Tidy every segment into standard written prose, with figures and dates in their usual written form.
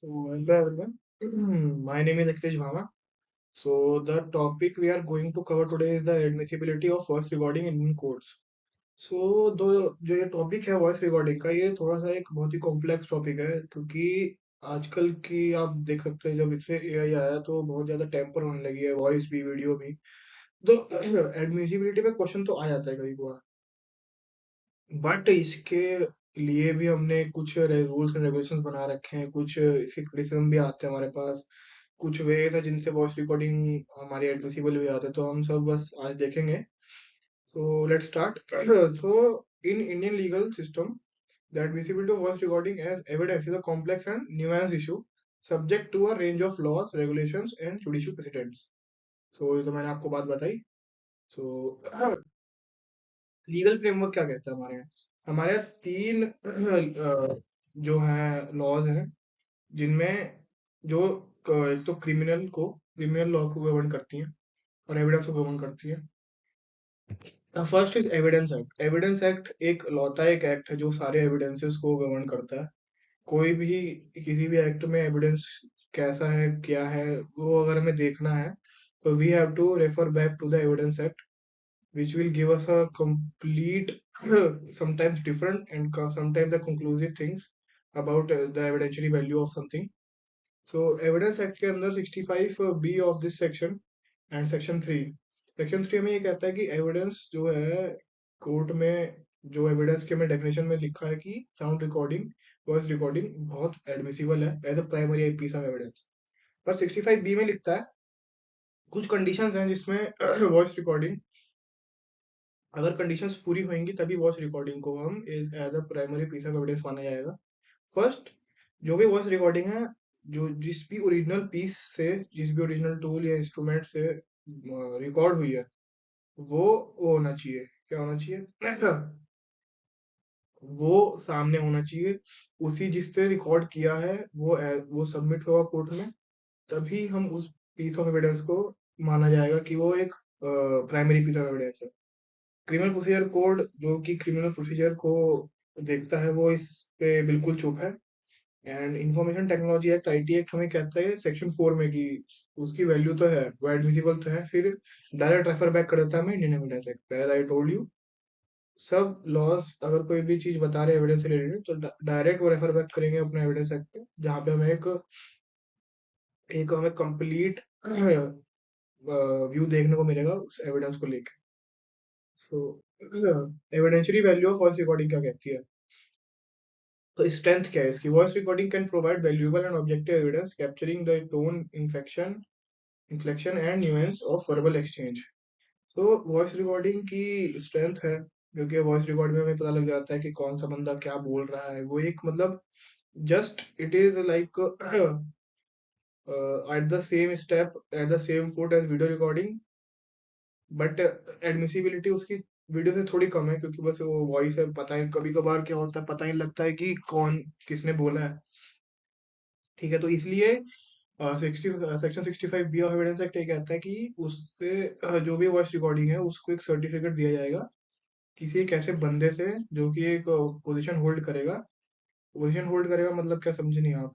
So, hello everyone. My name is Akhilesh Bhama. So, the topic we are going to cover today is the admissibility of voice recording in Indian courts. So, जो ये topic है voice recording का, ये थोड़ा सा एक बहुत ही complex topic है, क्योंकि आजकल की आप देख सकते हैं जब इससे एआई आया तो बहुत ज्यादा टेम्पर होने लगी है, वॉइस भी वीडियो भी। तो एडमिसिबिलिटी पे क्वेश्चन तो आ जाता है कभी कभार, बट इसके लिए भी हमने कुछ रूल्स एंड रेगुलेशंस बना रखे हैं, कुछ इसके क्रिटिसिज्म भी आते हैं हमारे पास, कुछ वेज है जिनसे वॉइस रिकॉर्डिंग हमारी एडमिसिबल भी आते हैं, तो हम सब बस आज देखेंगे। So let's start. So in Indian legal system the admissibility of voice recording as evidence is a complex and nuanced issue subject to a range of laws regulations and judicial precedents. So ये तो मैंने आपको बात बताई। सो legal framework क्या कहता है हमारे यहाँ तीन जो है लॉज हैं, जिनमें जो एक तो क्रिमिनल लॉ को गवर्न करती हैं और एविडेंस को गवर्न करती है। First is evidence act. Evidence act एक लौता एक एक्ट है जो सारे एविडेंसेस को गवर्न करता है। कोई भी किसी भी एक्ट में एविडेंस कैसा है क्या है वो अगर हमें देखना है, तो we have to refer back to the Evidence Act, which will give us a complete, sometimes different and sometimes a conclusive things about the evidentiary value of something. So evidence act के अंदर 65B of this section and section 3 में ये कहता है कि evidence जो है court में, जो एविडेंस के में डेफिनेशन में लिखा है कि साउंड रिकॉर्डिंग वॉइस रिकॉर्डिंग बहुत एडमिसिबल है as a primary piece of evidence. पर 65B में लिखता है कुछ कंडीशंस हैं जिसमें वॉइस रिकॉर्डिंग, अगर कंडीशंस पूरी होंगी तभी वॉइस रिकॉर्डिंग को हम as a primary piece of evidence माना जाएगा। फर्स्ट, जो भी वॉइस रिकॉर्डिंग है, जो जिस भी ओरिजिनल टूल या इंस्ट्रूमेंट से रिकॉर्ड हुई है, वो होना चाहिए। क्या होना चाहिए? वो सामने होना चाहिए। उसी जिससे रिकॉर्ड किया है वो सबमिट होगा कोर्ट में, तभी हम उस पीस ऑफ एविडेंस को माना जाएगा कि वो एक प्राइमरी पीस ऑफ एविडेंस है। क्रिमिनल प्रोसीजर कोड जो कि क्रिमिनल प्रोसीजर को देखता है, वो इस पे बिल्कुल चुप है। And information technology act, IT act, हमें कहता है सेक्शन 4 में कि उसकी वैल्यू तो है, वो एडमिसिबल तो है, फिर डायरेक्ट रेफर बैक कर देता है हमें Indian Evidence Act. As I told you, सब लॉज अगर कोई भी चीज बता रहे हैं एविडेंस से रिलेटेड, तो डायरेक्ट वो रेफर बैक करेंगे अपने एविडेंस एक्ट पे, जहाँ पे हमें एक एक हमें कंप्लीट व्यू देखने को मिलेगा उस एविडेंस को लेके। So evidentiary value of voice recording क्या कहती है? तो स्ट्रेंथ क्या है इसकी? Voice recording can provide valuable and objective evidence capturing the tone, inflection and nuance of verbal exchange. तो वॉइस रिकॉर्डिंग की स्ट्रेंथ है, क्योंकि वॉइस रिकॉर्ड में हमें पता लग जाता है कि कौन सा बंदा क्या बोल रहा है। वो एक मतलब just it is like at the same step, at the same foot as video recording, but admissibility उसकी वीडियो से थोड़ी कम है, क्योंकि बस वो वॉइस है। पता है कभी कभार क्या होता है, पता ही नहीं लगता है कि कौन किसने बोला है। ठीक है, तो इसलिए section 65B of evidence act ये कहता है कि उससे जो भी वॉइस रिकॉर्डिंग है उसको एक सर्टिफिकेट दिया जाएगा किसी एक ऐसे बंदे से जो कि एक पोजीशन होल्ड करेगा। पोजीशन होल्ड करेगा मतलब क्या, समझे नहीं आप?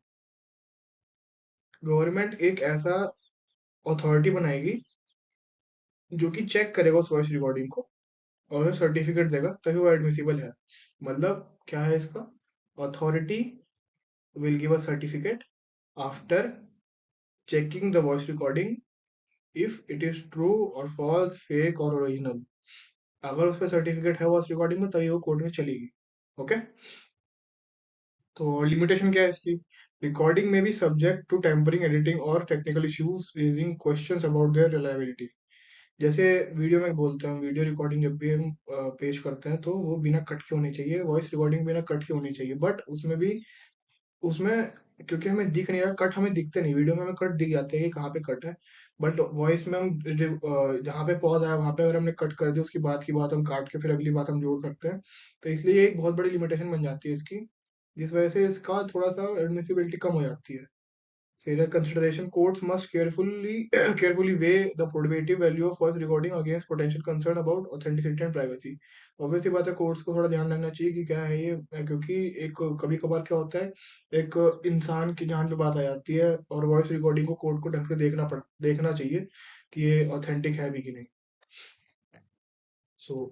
गवर्नमेंट एक ऐसा अथॉरिटी बनाएगी जो कि चेक करेगा उस वॉइस रिकॉर्डिंग को और सर्टिफिकेट देगा, तभी वो एडमिसिबल है। मतलब क्या है इसका? Authority will give a certificate after checking the voice recording if it is true और फॉल्स, फेक और ओरिजिनल। अगर उस पर सर्टिफिकेट है वॉइस रिकॉर्डिंग में, तभी वो कोर्ट में चलेगी। ओके, तो लिमिटेशन क्या है इसकी? रिकॉर्डिंग में be subject to tampering, editing और technical issues raising questions about their reliability. जैसे वीडियो में बोलते हैं, वीडियो रिकॉर्डिंग जब भी हम पेश करते हैं तो वो बिना कट के होनी चाहिए, वॉइस रिकॉर्डिंग बिना कट के होनी चाहिए, बट उसमें क्योंकि हमें दिख नहीं रहा कट, हमें दिखते नहीं, वीडियो में हमें कट दिख जाते हैं कि कहाँ पे कट है, बट वॉइस में हम जहाँ पे पॉज आया वहां पे अगर हमने कट कर दिया, उसकी बात की बात हम काट के फिर अगली बात हम जोड़ सकते हैं। तो इसलिए ये एक बहुत बड़ी लिमिटेशन बन जाती है इसकी, जिस वजह से इसका थोड़ा सा एडमिसिबिलिटी कम हो जाती है। फिर है consideration, courts must carefully carefully weigh the probative value of voice recording against potential concern about authenticity and privacy. Obviously बात है, कोर्ट्स को थोड़ा ध्यान रखना चाहिए कि क्या है ये, क्योंकि एक कभी कभार क्या होता है, एक इंसान की जान पे बात आ जाती है और वॉइस रिकॉर्डिंग को कोर्ट को ढंग से देखना चाहिए कि ये ऑथेंटिक है भी कि नहीं। सो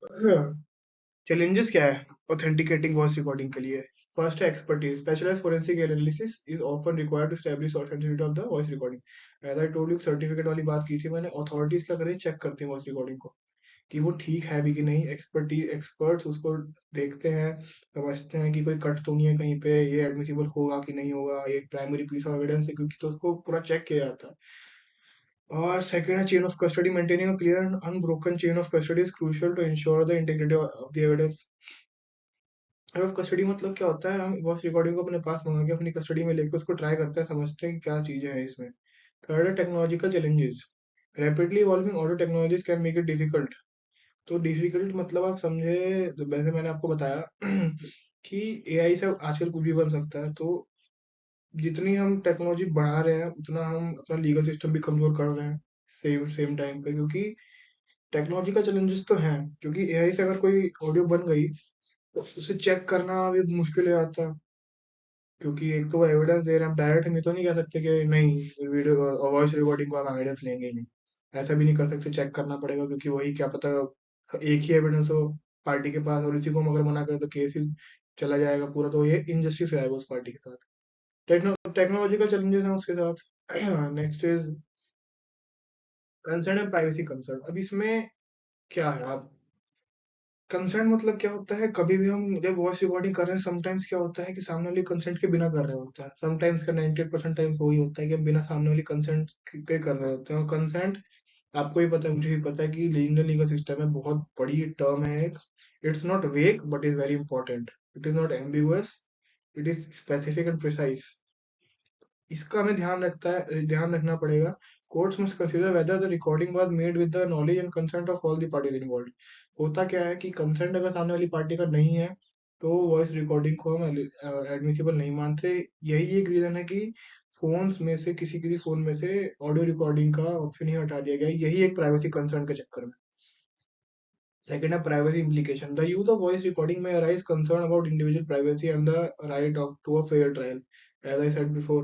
चैलेंजेस क्या है ऑथेंटिकेटिंग वॉइस रिकॉर्डिंग के लिए? फर्स्ट है expertise, specialized forensic analysis is often required to establish authenticity of the voice recording. As I told you, certificate वाली बात की थी मैंने, अथॉरिटीज क्या करती हैं, चेक करती हैं वॉइस रिकॉर्डिंग को कि वो ठीक है भी कि नहीं। एक्सपर्ट्स उसको देखते हैं, समझते हैं कि कोई कट तो नहीं है कहीं पे, ये एडमिसिबल होगा कि नहीं होगा, ये प्राइमरी पीस ऑफ एविडेंस है, क्योंकि तो उसको पूरा चेक किया जाता है। और सेकंड है chain of custody, maintaining a clear and unbroken chain of custody is crucial to ensure the integrity of the evidence. Chain of custody मतलब क्या होता है, हम वॉइस रिकॉर्डिंग को अपने पास मंगा के अपनी कस्टडी में लेके उसको ट्राई करते हैं, समझते हैं कि क्या चीजें हैं इसमें। थर्ड है technological challenges, rapidly evolving audio technologies can make it difficult. तो डिफिकल्ट मतलब आप समझे, तो वैसे मैंने आपको बताया कि एआई से आजकल कुछ भी बन सकता है। तो जितनी हम टेक्नोलॉजी बढ़ा रहे हैं उतना हम अपना लीगल सिस्टम भी कमजोर कर रहे हैं सेम सेम टाइम पे, क्योंकि टेक्नोलॉजी का चैलेंजेस तो हैं, क्योंकि एआई से अगर कोई ऑडियो बन गई तो उसे चेक करना भी मुश्किल हो जाता है, क्योंकि एक तो वो एविडेंस दे रहे हैं, डायरेक्ट हम ये तो नहीं कह सकते कि नहीं वीडियो वॉइस रिकॉर्डिंग को हम एविडेंस लेंगे ही नहीं। ऐसा भी नहीं कर सकते, चेक करना पड़ेगा, क्योंकि वही क्या पता एक ही एविडेंस हो पार्टी के पास और इसी को हम अगर मना करें तो केस ही चला जाएगा पूरा, तो ये इनजस्टिस हो जाएगा उस पार्टी के साथ। टेक्नोलॉजिकल चैलेंजेस हैं उसके साथ। Next is concern and privacy concern. अब इसमें क्या है, आप कंसेंट मतलब क्या होता है, कभी भी हम जब वॉइस रिकॉर्डिंग कर रहे हैं समटाइम्स क्या होता है कि सामने वाले कंसेंट के बिना कर रहे होते हैं, समटाइम्स का 98% टाइम्स वही होता है कि हम बिना सामने वाली कंसेंट के कर रहे होते हैं। और कंसेंट आपको भी पता है, मुझे भी पता है कि इंडियन लीगल सिस्टम में बहुत बड़ी टर्म है एक। इट्स नॉट वेग but is very important, it is not ambiguous, it is specific and precise. इसका हमें ध्यान रखना पड़ेगा। Courts must consider whether the recording was made with the knowledge and consent of all the parties involved. होता क्या है कि consent अगर सामने वाली पार्टी का नहीं है तो वॉइस रिकॉर्डिंग को हम एडमिसिबल नहीं मानते। यही एक रीजन है कि फोन्स में से किसी किसी फोन में से ऑडियो रिकॉर्डिंग का ऑप्शन ही हटा दिया गया है, यही एक प्राइवेसी कंसर्न के चक्कर में। Second, a privacy implication. The use of voice recording may arise concern about individual privacy and the right of to a fair trial, as I said before.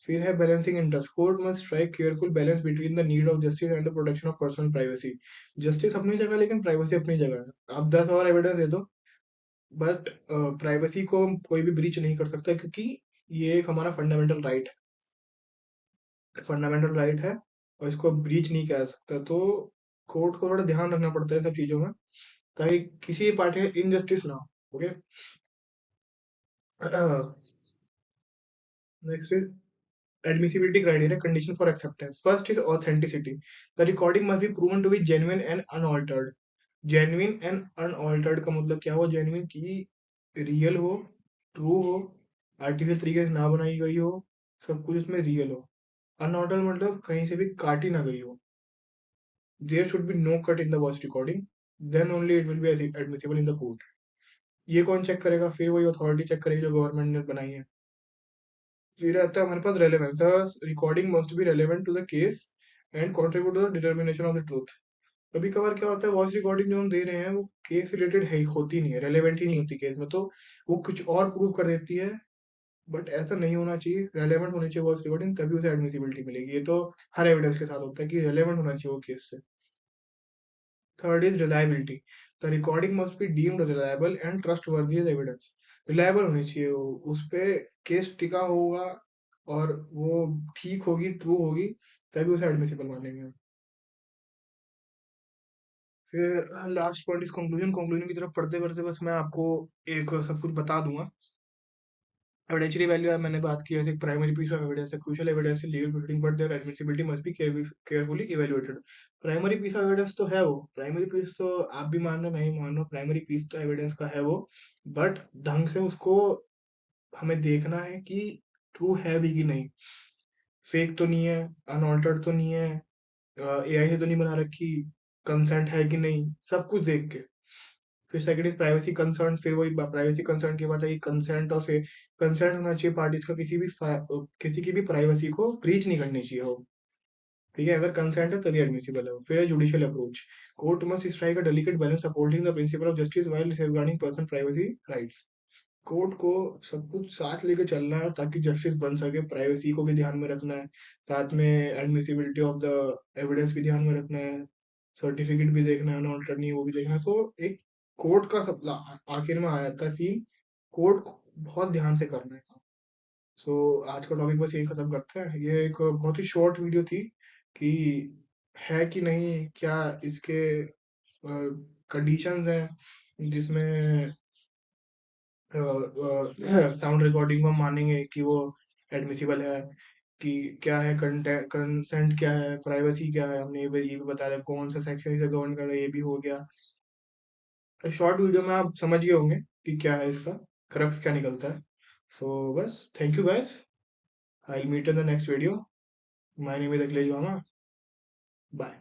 फिर है balancing interest, court must strike careful balance between the need of justice and the protection of personal privacy. Justice अपनी जगह लेकिन privacy अपनी जगह है। आप 10 और एविडेंस दे दो, बट प्राइवेसी को कोई भी ब्रीच नहीं कर सकता, क्योंकि ये एक हमारा फंडामेंटल राइट है और इसको ब्रीच नहीं किया जा सकता। तो कोर्ट को थोड़ा ध्यान रखना पड़ता है सब चीजों में, ताकि किसी पार्टी में इनजस्टिस ना हो। Okay, next is admissibility criteria, condition for acceptance. First is authenticity. The recording must be proven to be genuine and unaltered. Genuine and unaltered का मतलब क्या हुआ, genuine की रियल हो, ट्रू हो, आर्टिफिशियल तरीके से ना बनाई गई हो, सब कुछ उसमें रियल हो। अनऑल्टर्ड मतलब कहीं से भी काटी ना गई हो। There should be no cut in the voice recording, then only it will be admissible in the court. ये कौन चेक करेगा, फिर वही अथॉरिटी चेक करेगी जो गवर्नमेंट ने बनाई है। फिर आता है हमारे पास relevance, the recording must be relevant to the case and contribute to the determination of the truth. कभी कभार क्या होता है, वॉइस रिकॉर्डिंग जो हम दे रहे हैं वो केस रिलेटेड है होती नहीं है, रेलेवेंट ही नहीं होती केस में, तो वो कुछ और प्रूव कर देती है। बट ऐसा नहीं होना चाहिए, रेलेवेंट होनी चाहिए वॉइस रिकॉर्डिंग, तभी उसे एडमिसिबिलिटी मिलेगी। ये तो हर एविडेंस के साथ होता है कि रेलेवेंट होना चाहिए वो केस से। Third is reliability, the recording must be deemed reliable and trustworthy as evidence. Reliable होनी चाहिए वो, उस पे केस टिका होगा और वो ठीक होगी, ट्रू होगी, तभी उसे एडमिसिबल मानेंगे। फिर last point is conclusion. Conclusion की तरफ पढ़ते पढ़ते बस मैं आपको एक सब कुछ बता दूंगा। एविडेंशियरी वैल्यू मैंने बात की है, प्राइमरी पीस ऑफ एविडेंस है, crucial evidence in legal proceeding, but their admissibility must be carefully evaluated. Primary piece of evidence तो है वो, प्राइमरी पीस तो आप भी मान रहे हो, मैं ही मान रहा हूँ, प्राइमरी पीस तो एविडेंस का है वो, बट ढंग से उसको हमें देखना है कि ट्रू है भी कि नहीं, फेक तो नहीं है, अनऑल्टर्ड तो नहीं है, एआई से तो नहीं बना रखी, कंसेंट है कि नहीं, सब कुछ देख के। फिर सेकंड इज प्राइवेसी कंसर्न, फिर वही प्राइवेसी कंसर्न की बात है कि कंसेंट और कंसर्न होना चाहिए पार्टीज का, किसी की भी प्राइवेसी को ब्रीच नहीं करनी चाहिए हो। ठीक है, अगर कंसेंट है तभी एडमिसिबल है। फिर है judicial approach. Court must strike a delicate balance supporting the principle of justice while safeguarding person privacy rights. Court को सब कुछ साथ लेके चलना है ताकि जस्टिस बन सके, प्राइवेसी को भी ध्यान में रखना है, साथ में एडमिसिबिलिटी ऑफ द एविडेंस भी ध्यान में रखना है, सर्टिफिकेट भी देखना है, नॉन अटर्नी वो भी देखना है। तो एक कोर्ट का सब आखिर में आ जाता है सीन, कोर्ट को बहुत ध्यान से करना है। सो आज का टॉपिक बस यही खत्म करते हैं। ये एक बहुत ही शॉर्ट वीडियो थी कि है कि नहीं, क्या इसके कंडीशंस हैं जिसमें साउंड रिकॉर्डिंग को हम मानेंगे कि वो एडमिसिबल है, कि क्या है कंसेंट, क्या है प्राइवेसी, क्या है, हमने ये भी बताया कौन सा सेक्शन इसे गवर्न कर रहा है, ये भी हो गया। शॉर्ट वीडियो में आप समझ गए होंगे कि क्या है इसका क्रक्स, क्या निकलता है। सो बस, thank you guys, I will meet in the next video. My name is Akhilesh Verma. Bye.